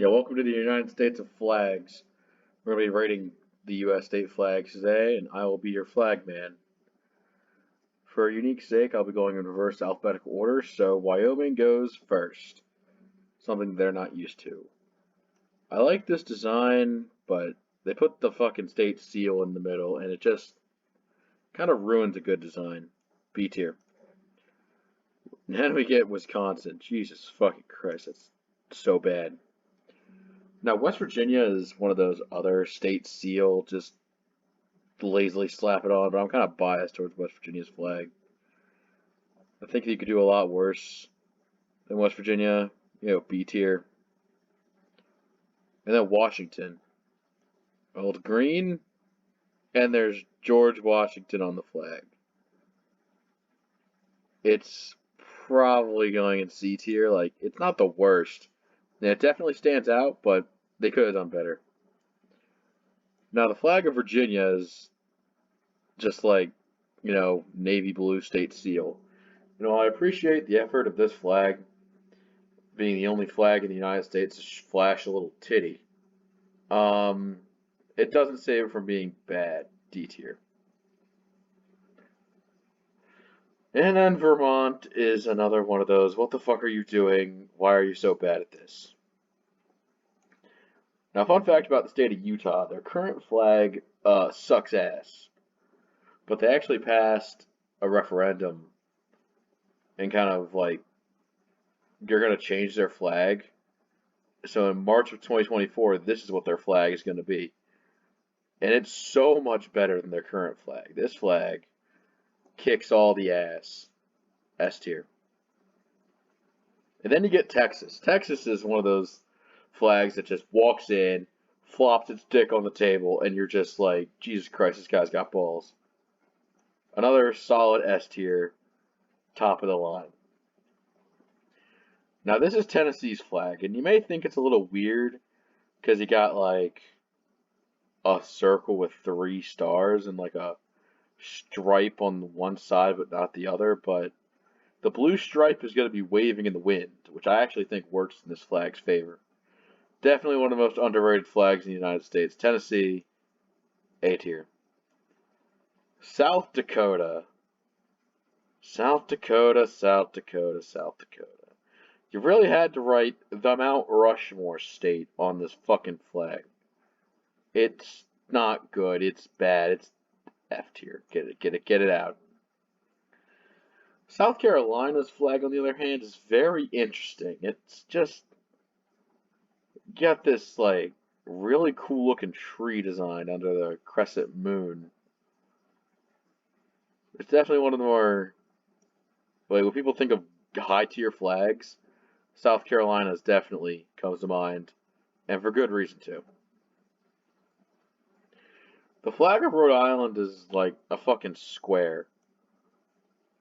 Yeah, welcome to the United States of Flags. We're going to be rating the U.S. state flags today, and I will be your flag man. For a unique sake, I'll be going in reverse alphabetical order, so Wyoming goes first, something they're not used to. I like this design, but they put the fucking state seal in the middle, and it just kind of ruins a good design. B tier. And then we get Wisconsin. Jesus fucking Christ, that's so bad. Now, West Virginia is one of those other state seal, just lazily slap it on, but I'm kind of biased towards West Virginia's flag. I think you could do a lot worse than West Virginia, B tier. And then Washington. Old green, and there's George Washington on the flag. It's probably going in C tier. Like, it's not the worst. And it definitely stands out, but they could have done better. Now, the flag of Virginia is just like, navy blue state seal. I appreciate the effort of this flag being the only flag in the United States to flash a little titty. It doesn't save it from being bad. D tier. And then Vermont is another one of those, what the fuck are you doing? Why are you so bad at this? Now, fun fact about the state of Utah, their current flag sucks ass. But they actually passed a referendum and kind of like, they're going to change their flag. So in March of 2024, this is what their flag is going to be. And it's so much better than their current flag. This flag kicks all the ass. S tier. And then you get Texas. Texas is one of those flags that just walks in, flops its dick on the table, and you're just like, Jesus Christ, this guy's got balls. Another solid S tier, top of the line. Now this is Tennessee's flag, and you may think it's a little weird because you got like a circle with 3 stars and like a stripe on one side but not the other, but the blue stripe is going to be waving in the wind, which I actually think works in this flag's favor. Definitely one of the most underrated flags in the United States. Tennessee, A tier. South Dakota. South Dakota, South Dakota, South Dakota. You really had to write the Mount Rushmore state on this fucking flag. It's not good. It's bad. It's F tier. Get it out. South Carolina's flag, on the other hand, is very interesting. It's just got this like really cool looking tree design under the crescent moon. It's definitely one of the more, like, when people think of high tier flags, South Carolina's definitely comes to mind, and for good reason too. The flag of Rhode Island is like a fucking square.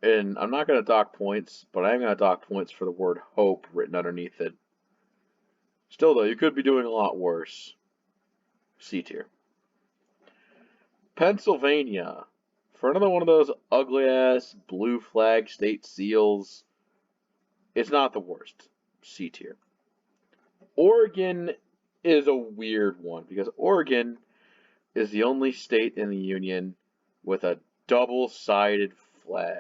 And I'm not going to dock points, but I am going to dock points for the word hope written underneath it. Still, though, you could be doing a lot worse. C tier. Pennsylvania. For another one of those ugly-ass blue flag state seals, it's not the worst. C tier. Oregon is a weird one, because Oregon is the only state in the Union with a double-sided flag.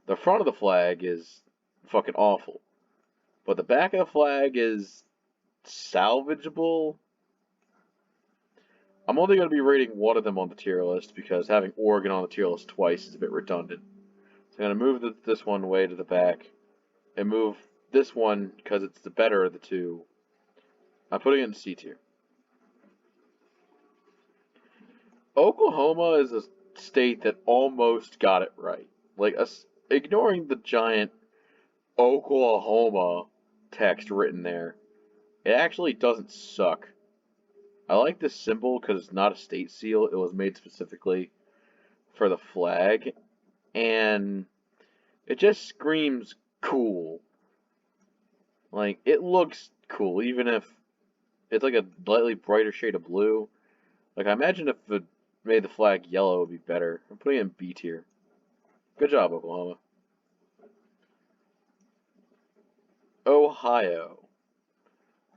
The front of the flag is fucking awful. But the back of the flag is salvageable. I'm only going to be rating one of them on the tier list because having Oregon on the tier list twice is a bit redundant. So I'm going to move this one way to the back and move this one because it's the better of the two. I'm putting it in C tier. Oklahoma is a state that almost got it right. Like, ignoring the giant Oklahoma text written there, it actually doesn't suck. I like this symbol because it's not a state seal. It was made specifically for the flag, and it just screams cool. Like, it looks cool, even if it's like a slightly brighter shade of blue. Like, I imagine if it made the flag yellow, it would be better. I'm putting it in B tier. Good job, Oklahoma. Ohio.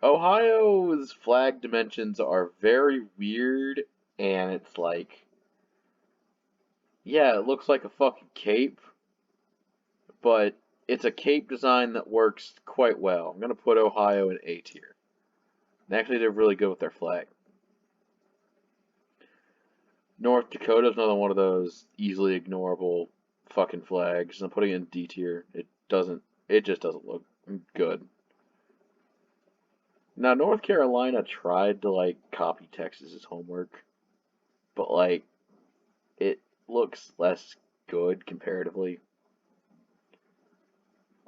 Ohio's flag dimensions are very weird, and it's like, yeah, it looks like a fucking cape, but it's a cape design that works quite well. I'm gonna put Ohio in A tier. And actually, they're really good with their flag. North Dakota's another one of those easily ignorable fucking flags. I'm putting it in D tier. It just doesn't look good. Now, North Carolina tried to like copy Texas's homework, but like it looks less good comparatively.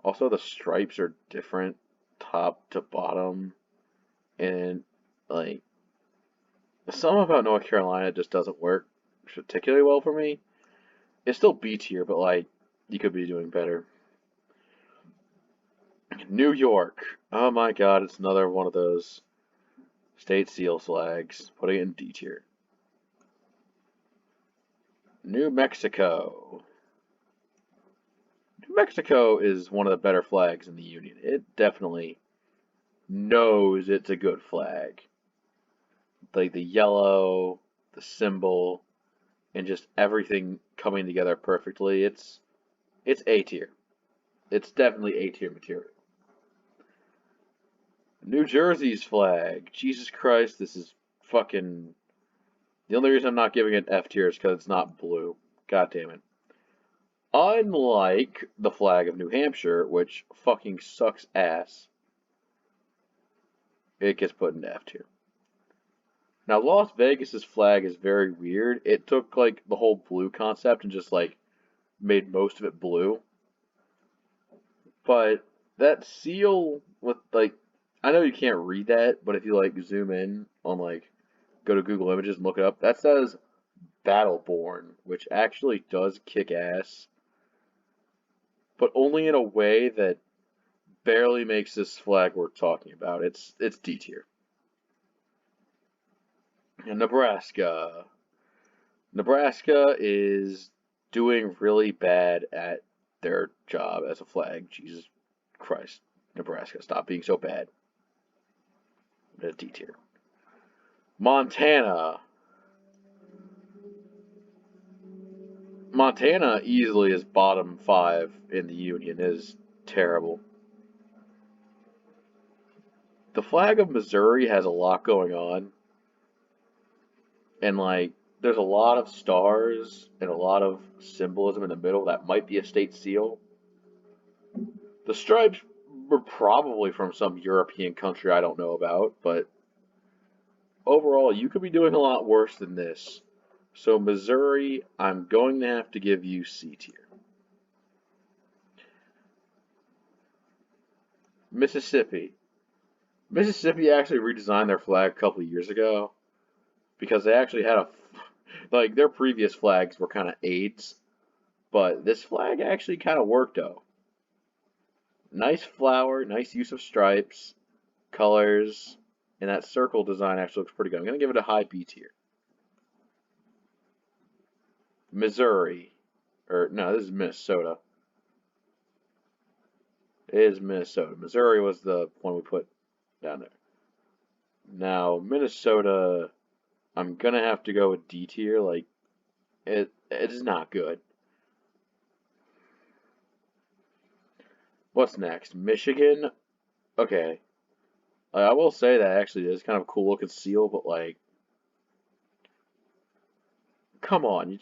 Also, the stripes are different top to bottom, and like something about North Carolina just doesn't work particularly well for me. It's still B tier, but like you could be doing better. New York. Oh my god, it's another one of those state seal flags. Putting it in D tier. New Mexico. New Mexico is one of the better flags in the Union. It definitely knows it's a good flag. Like the yellow, the symbol, and just everything coming together perfectly. It's A tier. It's definitely A tier material. New Jersey's flag. Jesus Christ, this is fucking. The only reason I'm not giving it F tier is because it's not blue. God damn it. Unlike the flag of New Hampshire, which fucking sucks ass, it gets put in F tier. Now, Las Vegas's flag is very weird. It took like the whole blue concept and just like made most of it blue. But that seal with like, I know you can't read that, but if you like zoom in on like, go to Google Images and look it up, that says Battleborn, which actually does kick ass, but only in a way that barely makes this flag worth talking about. It's D tier. And Nebraska. Nebraska is doing really bad at their job as a flag. Jesus Christ. Nebraska, stop being so bad. A D tier. Montana. Montana easily is bottom 5 in the Union. It is terrible. The flag of Missouri has a lot going on. And like there's a lot of stars and a lot of symbolism in the middle that might be a state seal. The stripes were probably from some European country I don't know about, but overall, you could be doing a lot worse than this. So, Missouri, I'm going to have to give you C tier. Mississippi. Mississippi actually redesigned their flag a couple of years ago because they actually had like their previous flags were kind of AIDS, but this flag actually kind of worked though. Nice flower, nice use of stripes, colors, and that circle design actually looks pretty good. I'm going to give it a high B tier. Missouri. Or, no, this is Minnesota. It is Minnesota. Missouri was the one we put down there. Now, Minnesota, I'm going to have to go with D tier. Like, it is not good. What's next? Michigan? Okay. I will say that actually is kind of a cool looking seal, but like, come on,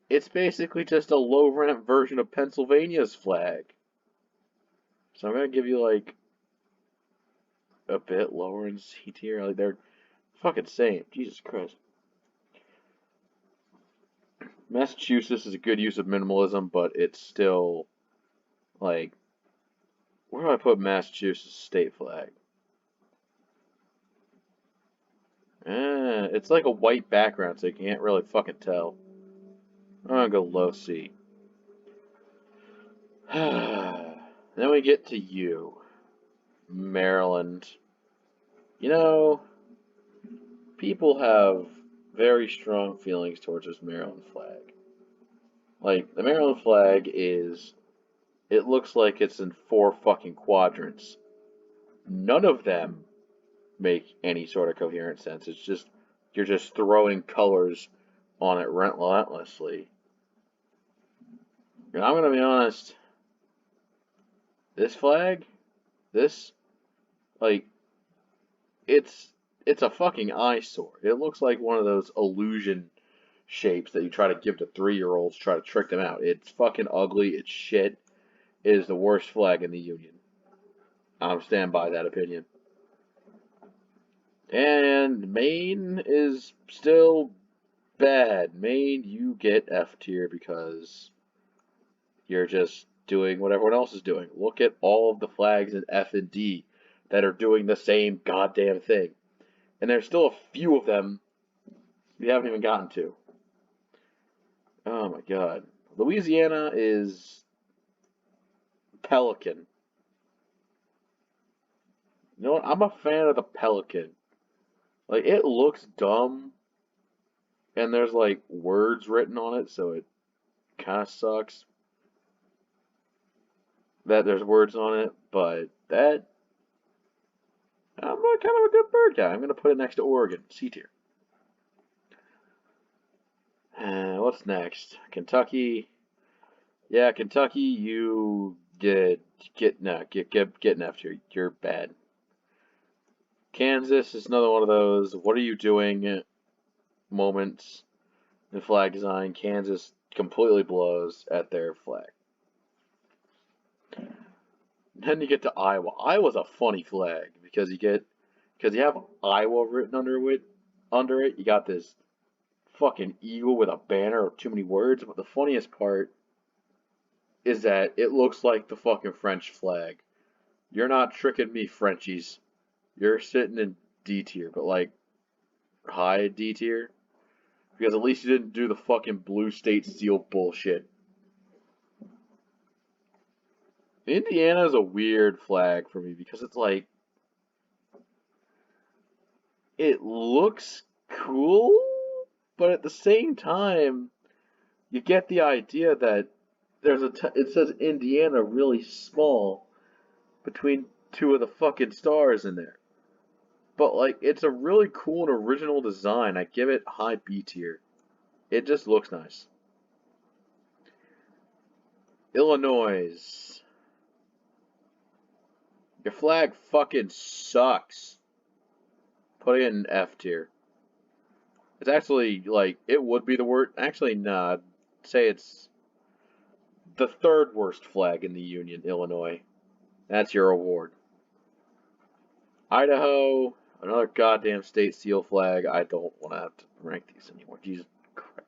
it's basically just a low rent version of Pennsylvania's flag. So I'm gonna give you like a bit lower in C tier. Like they're fucking same. Jesus Christ. Massachusetts is a good use of minimalism, but it's still like, where do I put Massachusetts state flag? It's like a white background, so you can't really fucking tell. I'm gonna go low C. Then we get to you, Maryland. You know, people have very strong feelings towards this Maryland flag. Like, the Maryland flag is, it looks like it's in 4 fucking quadrants. None of them make any sort of coherent sense. It's just you're just throwing colors on it relentlessly. And I'm gonna be honest, this flag, this like it's a fucking eyesore. It looks like one of those illusion shapes that you try to give to 3-year-olds, try to trick them out. It's fucking ugly. It's shit. It is the worst flag in the Union. I stand by that opinion. And Maine is still bad. Maine, you get F tier because you're just doing what everyone else is doing. Look at all of the flags in F and D that are doing the same goddamn thing. And there's still a few of them we haven't even gotten to. Oh my god. Louisiana is Pelican. You know what? I'm a fan of the Pelican. Like, it looks dumb, and there's, like, words written on it, so it kind of sucks that there's words on it, but that... I'm kind of a good bird guy. I'm going to put it next to Oregon, C tier. What's next? Kentucky. Yeah, Kentucky, you get an F tier. You're bad. Kansas is another one of those, what are you doing moments in flag design. Kansas completely blows at their flag. Then you get to Iowa. Iowa's a funny flag because you have Iowa written under it. You got this fucking eagle with a banner of too many words. But the funniest part is that it looks like the fucking French flag. You're not tricking me, Frenchies. You're sitting in D tier, but like high D tier. Because at least you didn't do the fucking blue state seal bullshit. Indiana is a weird flag for me because it's like, it looks cool, but at the same time, you get the idea that it says Indiana really small between two of the fucking stars in there. But like, it's a really cool and original design. I give it high B tier. It just looks nice. Illinois. Your flag fucking sucks. Putting it in F tier. It's actually, like, it would be the worst. Actually, nah. I'd say it's the third worst flag in the Union, Illinois. That's your award. Idaho, another goddamn state seal flag. I don't want to have to rank these anymore. Jesus Christ.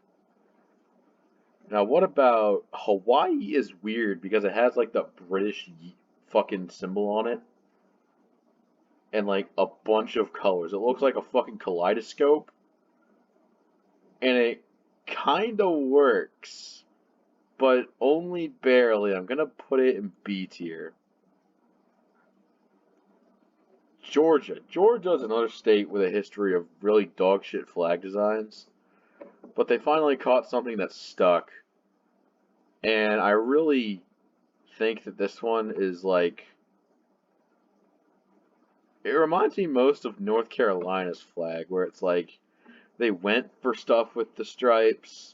Now, what about Hawaii is weird because it has, like, the British fucking symbol on it. And, like, a bunch of colors. It looks like a fucking kaleidoscope. And it kinda works. But only barely. I'm gonna put it in B tier. Georgia. Georgia's another state with a history of really dog shit flag designs. But they finally caught something that stuck. And I really think that this one is like... It reminds me most of North Carolina's flag, where it's like they went for stuff with the stripes,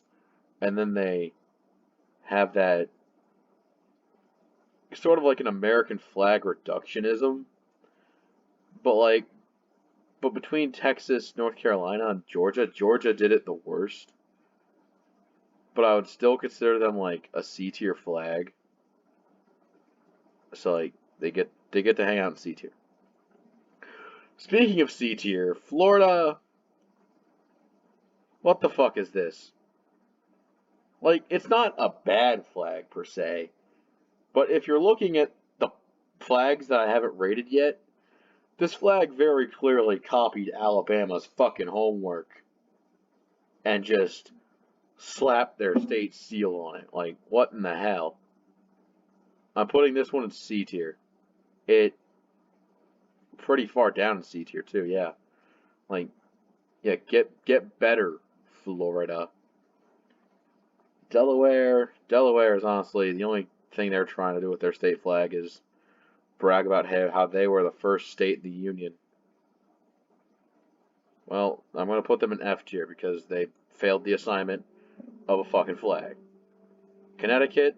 and then they have that sort of like an American flag reductionism. But between Texas, North Carolina, and Georgia, Georgia did it the worst. But I would still consider them like a C tier flag. So like they get to hang out in C tier. Speaking of C tier, Florida. What the fuck is this? Like, it's not a bad flag per se, but if you're looking at the flags that I haven't rated yet, this flag very clearly copied Alabama's fucking homework and just slapped their state seal on it. Like, what in the hell? I'm putting this one in C tier. It pretty far down in C tier too, yeah. Like, yeah, get better, Florida. Delaware is honestly the only thing they're trying to do with their state flag is brag about how they were the first state in the Union. Well, I'm going to put them in F tier because they failed the assignment of a fucking flag. Connecticut,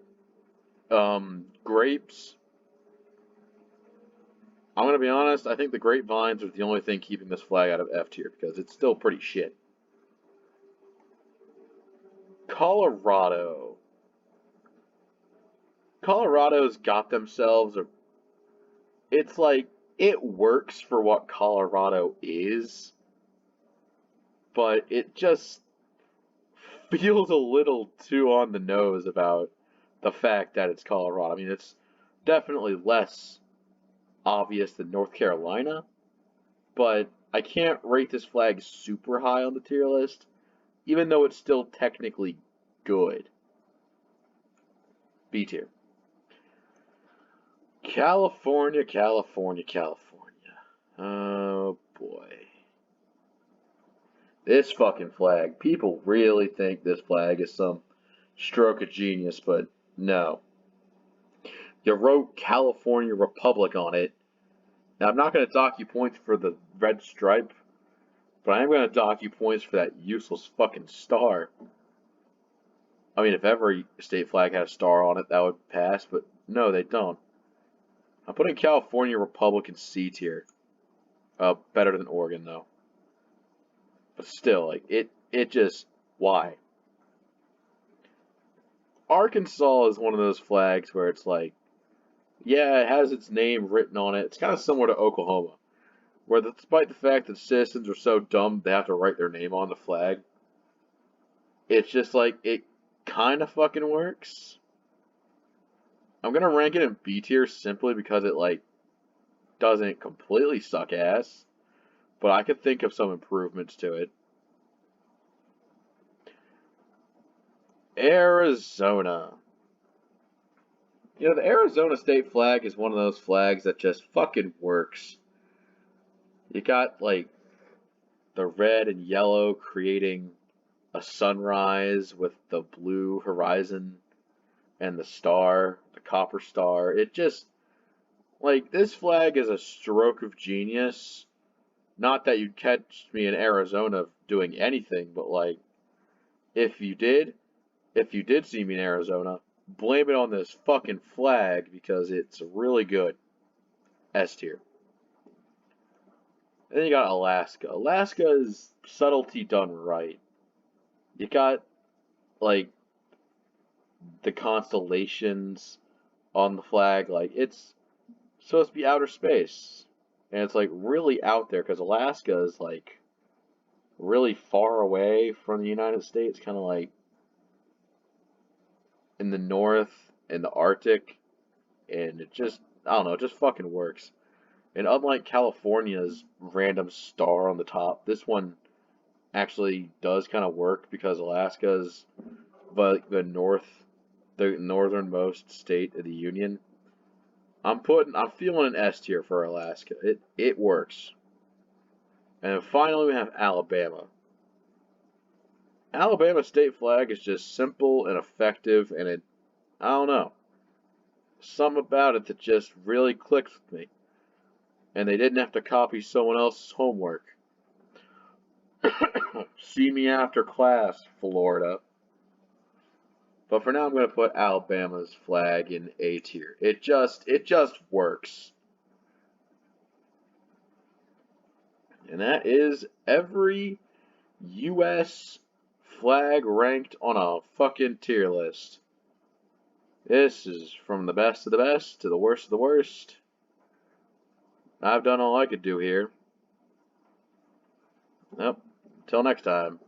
grapes. I'm going to be honest, I think the grapevines are the only thing keeping this flag out of F tier because it's still pretty shit. Colorado. Colorado's got themselves a. It's like, it works for what Colorado is, but it just feels a little too on the nose about the fact that it's Colorado. I mean, it's definitely less obvious than North Carolina, but I can't rate this flag super high on the tier list, even though it's still technically good. B tier. California, California, California. Oh boy. This fucking flag. People really think this flag is some stroke of genius, but no. You wrote California Republic on it. Now, I'm not going to dock you points for the red stripe, but I am going to dock you points for that useless fucking star. I mean, if every state flag had a star on it, that would pass, but no, they don't. I'm putting California Republic in C tier. Better than Oregon, though. But still, like, it just, why? Arkansas is one of those flags where it's like, yeah, it has its name written on it. It's kind of similar to Oklahoma, where despite the fact that citizens are so dumb they have to write their name on the flag, it's just like, it kind of fucking works. I'm going to rank it in B tier simply because it, like, doesn't completely suck ass, but I could think of some improvements to it. Arizona. You know, the Arizona state flag is one of those flags that just fucking works. You got, like, the red and yellow creating a sunrise with the blue horizon and the star, the copper star. It just, like, this flag is a stroke of genius. Not that you'd catch me in Arizona doing anything, but, like, if you did see me in Arizona, blame it on this fucking flag because it's really good. S tier. And then you got Alaska. Alaska is subtlety done right. You got, like, the constellations on the flag. Like, it's supposed to be outer space. And it's, like, really out there because Alaska is, like, really far away from the United States. Kind of like in the north, in the Arctic. And it just, I don't know, it just fucking works. And unlike California's random star on the top, this one actually does kind of work because Alaska's the northernmost state of the Union. I'm feeling an S tier for Alaska. It works. And then finally we have Alabama. Alabama state flag is just simple and effective, and I don't know, something about it that just really clicks with me. And they didn't have to copy someone else's homework. See me after class, Florida. But for now, I'm going to put Alabama's flag in A tier. It just works. And that is every U.S. flag ranked on a fucking tier list. This is from the best of the best to the worst of the worst. I've done all I could do here. Yep. Till next time.